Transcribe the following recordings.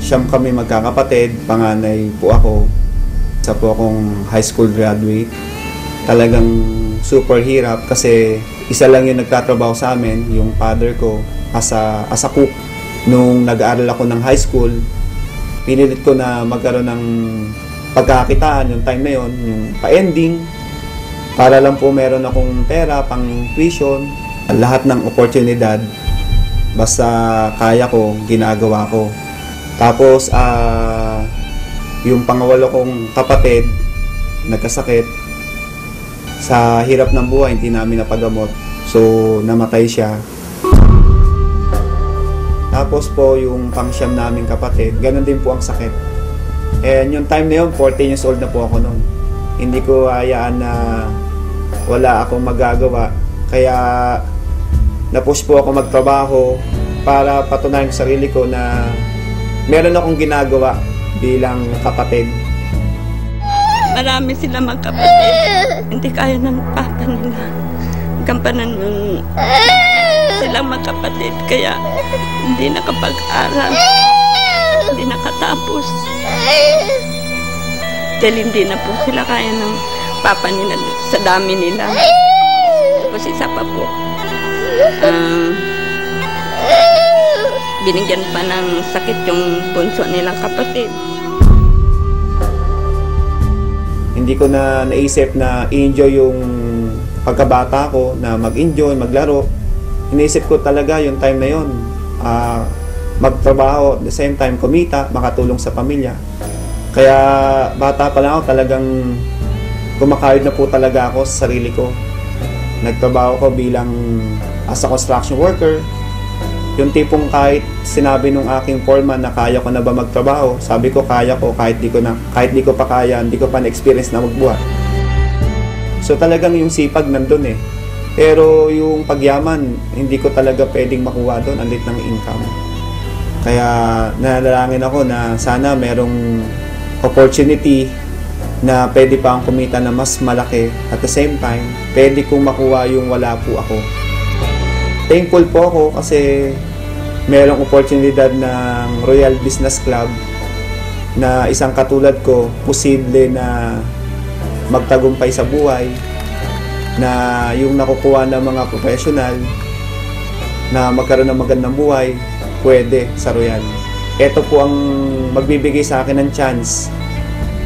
Siyam kami magkakapatid, panganay po ako. Isa po akong high school graduate. Talagang super hirap kasi isa lang yung nagtatrabaho sa amin, yung father ko, as a cook. Nung nag-aaral ako ng high school, pinilit ko na magkaroon ng pagkakitaan yung time na yon, yung pa-ending, para lang po meron akong pera, pang tuition, lahat ng oportunidad, basta kaya ko, ginagawa ko. Tapos, yung pangawalo kong kapatid, nagkasakit, sa hirap ng buhay, hindi namin napagamot. So, namatay siya. Tapos po, yung pangsyam naming kapatid, ganun din po ang sakit. And yung time na yun, 14 years old na po ako noon. Hindi ko hayaan na wala akong magagawa. Kaya, na-push po ako magtrabaho para patunayan sa sarili ko na meron akong ginagawa bilang kapatid. Marami sila magkapatid. Hindi kaya ng papa nila. Gampanan ng silang magkapatid. Kaya hindi nakapag-aral. Hindi nakatapos. Dahil hindi na po sila kaya ng papa nila sa dami nila. Tapos isa pa po. Binigyan pa ng sakit yung bunso nilang kapatid. Hindi ko na naisip na i-enjoy yung pagkabata ko, na mag-enjoy, maglaro. Iniisip ko talaga yung time na yun, magtrabaho, at the same time kumita, makatulong sa pamilya. Kaya bata pa lang ako, talagang kumakayod na po talaga ako sa sarili ko. Nagtrabaho ko bilang as a construction worker. Yung tipong kahit sinabi nung aking foreman na kaya ko na ba magtrabaho, sabi ko kaya ko kahit di ko pa kaya, hindi ko pa na-experience na magbuhat. So talagang yung sipag nandun eh. Pero yung pagyaman, hindi ko talaga pwedeng makuha doon, ang lit ng income. Kaya nanalangin ako na sana merong opportunity na pwede pa akong kumita na mas malaki. At the same time, pwede kong makuha yung wala po ako. Thankful po ako kasi merong oportunidad ng Royal Business Club na isang katulad ko, posible na magtagumpay sa buhay, na yung nakukuha ng mga professional na magkaroon ng magandang buhay, pwede sa Royal. Ito po ang magbibigay sa akin ng chance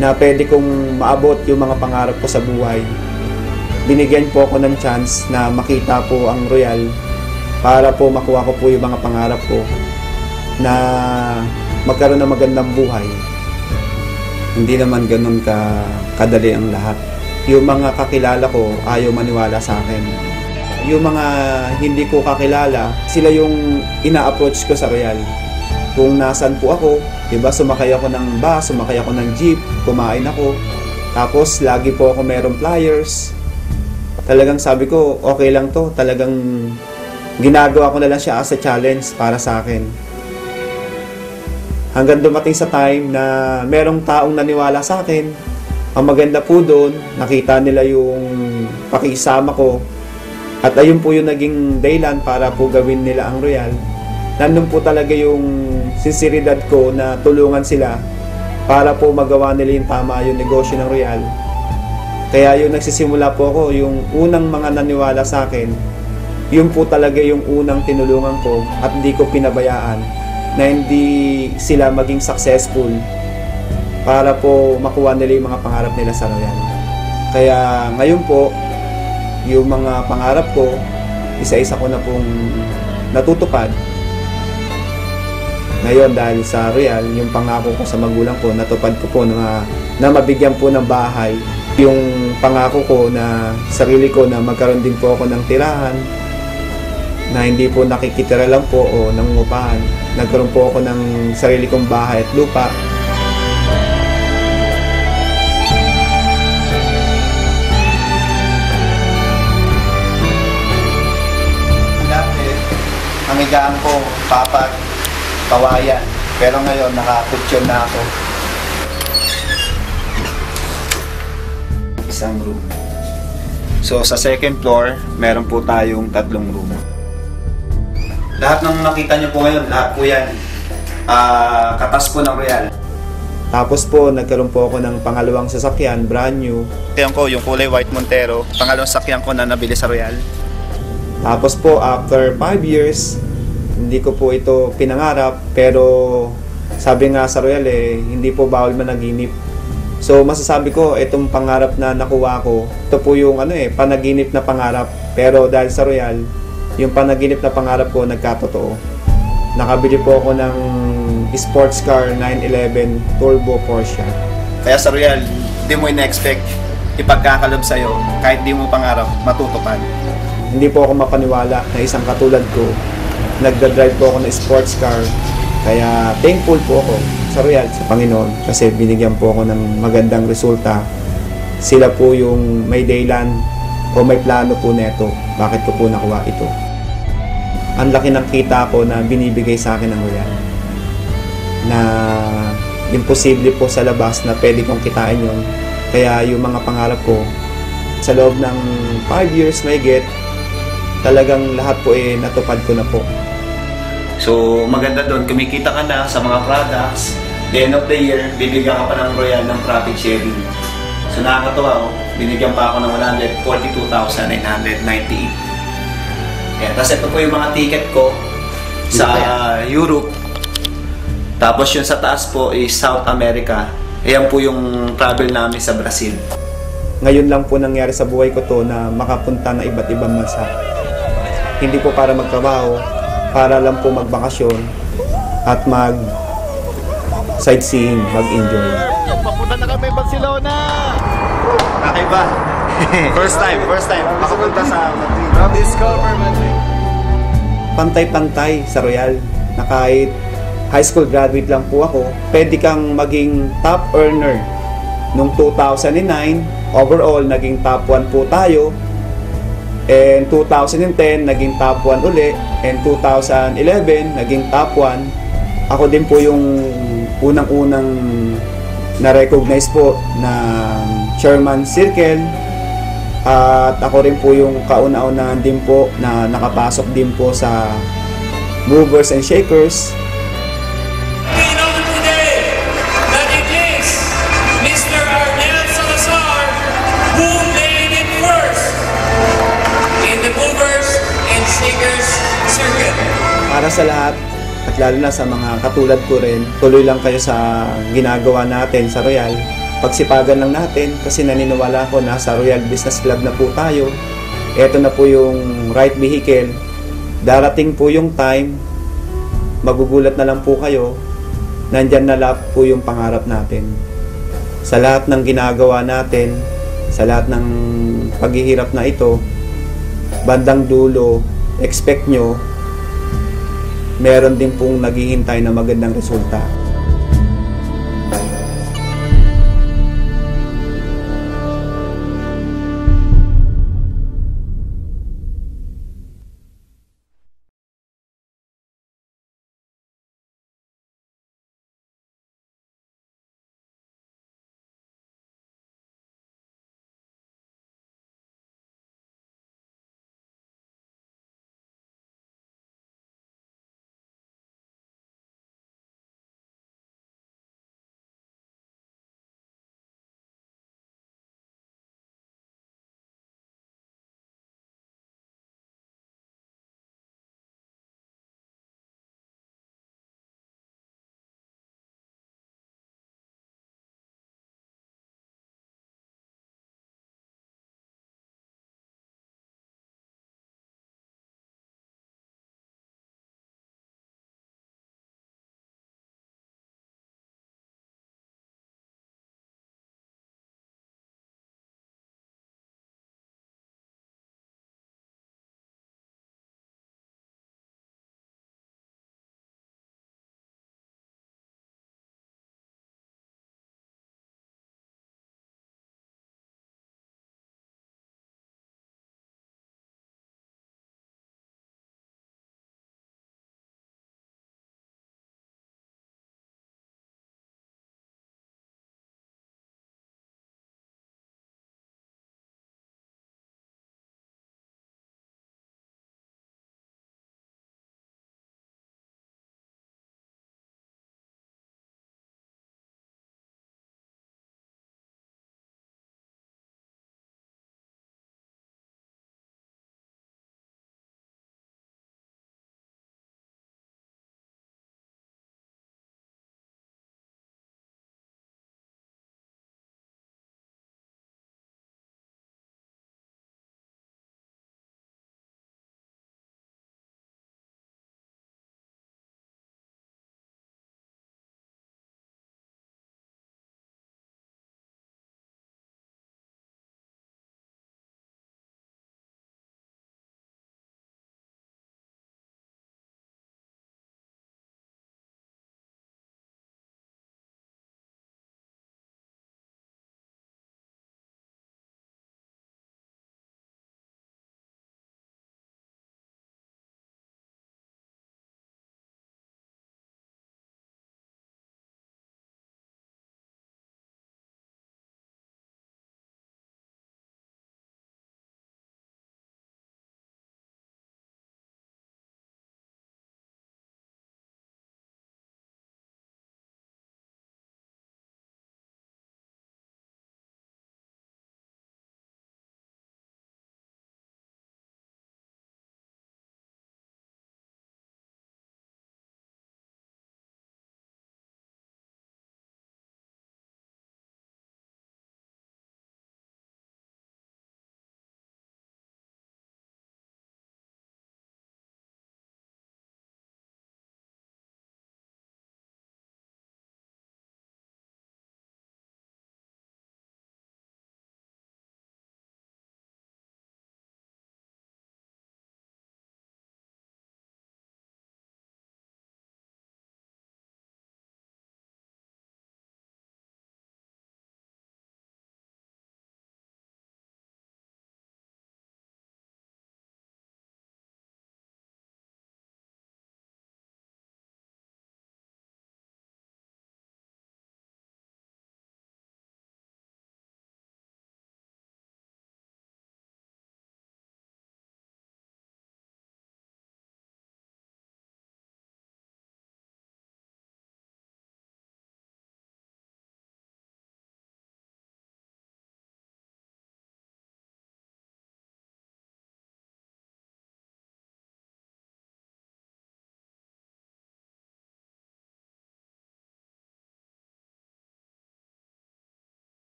na pwede kong maabot yung mga pangarap ko sa buhay. Binigyan po ako ng chance na makita po ang Royal para po makuha ko po yung mga pangarap ko na magkaroon ng magandang buhay. Hindi naman ganun kadali ang lahat. Yung mga kakilala ko ayaw maniwala sa akin. Yung mga hindi ko kakilala, sila yung ina-approach ko sa Royal. Kung nasan po ako, diba, sumakay ako ng bus, sumakay ako ng jeep, kumain ako. Tapos lagi po ako merong flyers. Talagang sabi ko, okay lang to. Talagang ginagawa ko na lang siya as a challenge para sa akin. Hanggang dumating sa time na merong taong naniwala sa akin. Ang maganda po doon, nakita nila yung pakisama ko. At ayun po yung naging dahilan para po gawin nila ang Royal. Nandun po talaga yung sinseridad ko na tulungan sila para po magawa nila yung tama yung negosyo ng Royal. Kaya yung nagsisimula po ako, yung unang mga naniwala sa akin, yun po talaga yung unang tinulungan ko at hindi ko pinabayaan na hindi sila maging successful para po makuha nila yung mga pangarap nila sa Royal. Kaya ngayon po, yung mga pangarap ko, isa-isa ko na pong natutupad. Ngayon dahil sa Royal, yung pangako ko sa magulang ko, natupad ko po na mabigyan po ng bahay. Yung pangako ko na sarili ko na magkaroon din po ako ng tirahan, na hindi po nakikitira lang po o nangungupahan. Nagkaroon po ako ng sarili kong bahay at lupa. Dati, ang higaan ko, papag, kawayan. Pero ngayon, nakakutsyon na ako. Isang room. So, sa second floor, meron po tayong 3 room. Lahat ng nakita nyo po ngayon, lahat po yan. katas po ng Royal. Tapos po, nagkaroon po ako ng pangalawang sasakyan, brand new. Yan ko, yung kulay white Montero, pangalawang sasakyan ko na nabili sa Royal. Tapos po, after 5 years, hindi ko po ito pinangarap, pero sabi nga sa Royal hindi po bawal managinip. So masasabi ko, itong pangarap na nakuha ko, ito po yung panaginip na pangarap. Pero dahil sa Royal, yung panaginip na pangarap ko nagkatotoo. Nakabili po ako ng sports car 911 Turbo Porsche. Kaya sa Royal, hindi mo ina-expect ipagkakalob sa'yo, kahit di mo pangarap, matutupad. Hindi po ako mapaniwala na isang katulad ko, nagda-drive po ako ng sports car. Kaya thankful po ako sa Royal, sa Panginoon, kasi binigyan po ako ng magandang resulta. Sila po yung may dahilan o may plano po neto, bakit ko po nakuha ito. Ang laki ng kita ko na binibigay sa akin ng Royal, na imposible po sa labas na pwede kong kitain yun. Kaya yung mga pangarap ko, sa loob ng 5 years may get, talagang lahat po natupad ko na po. So maganda doon, kumikita ka na sa mga products. The end of the year, bibigyan ka pa ng Royal ng profit sharing. So nakakatuwa, binigyan pa ako ng 142,998. Yan, tapos ito po yung mga ticket ko sa Europe. Tapos yung sa taas po is South America. Ayan po yung travel namin sa Brazil. Ngayon lang po nangyari sa buhay ko to na makapunta ng iba't ibang bansa. Hindi po para magtrabaho, para lang po magbakasyon at sightseeing, mag-enjoy. Papunta na kami Barcelona! Kakaiba. First time makapunta sa Madrid. Discover Madrid. Pantay-pantay sa Royal, na kahit high school graduate lang po ako, pwede kang maging top earner. Noong 2009, overall, naging top 1 po tayo. And 2010, naging top 1 uli. And 2011, naging top 1. Ako din po yung unang-unang na-recognize po na Chairman Circle. At ako rin po yung kauna-unahan din po na nakapasok din po sa Movers and Shakers. We know today that it is Mr. Arnel Salazar who made it first in the Movers and Shakers circuit. Para sa lahat, at lalo na sa mga katulad ko rin, tuloy lang kayo sa ginagawa natin sa Royal. Pagsipagan lang natin kasi naniniwala ko na sa Royal Business Club na po tayo. Ito na po yung right vehicle. Darating po yung time, magugulat na lang po kayo, nandyan na lahat po yung pangarap natin. Sa lahat ng ginagawa natin, sa lahat ng paghihirap na ito, bandang dulo, expect nyo, meron din pong naghihintay na magandang resulta.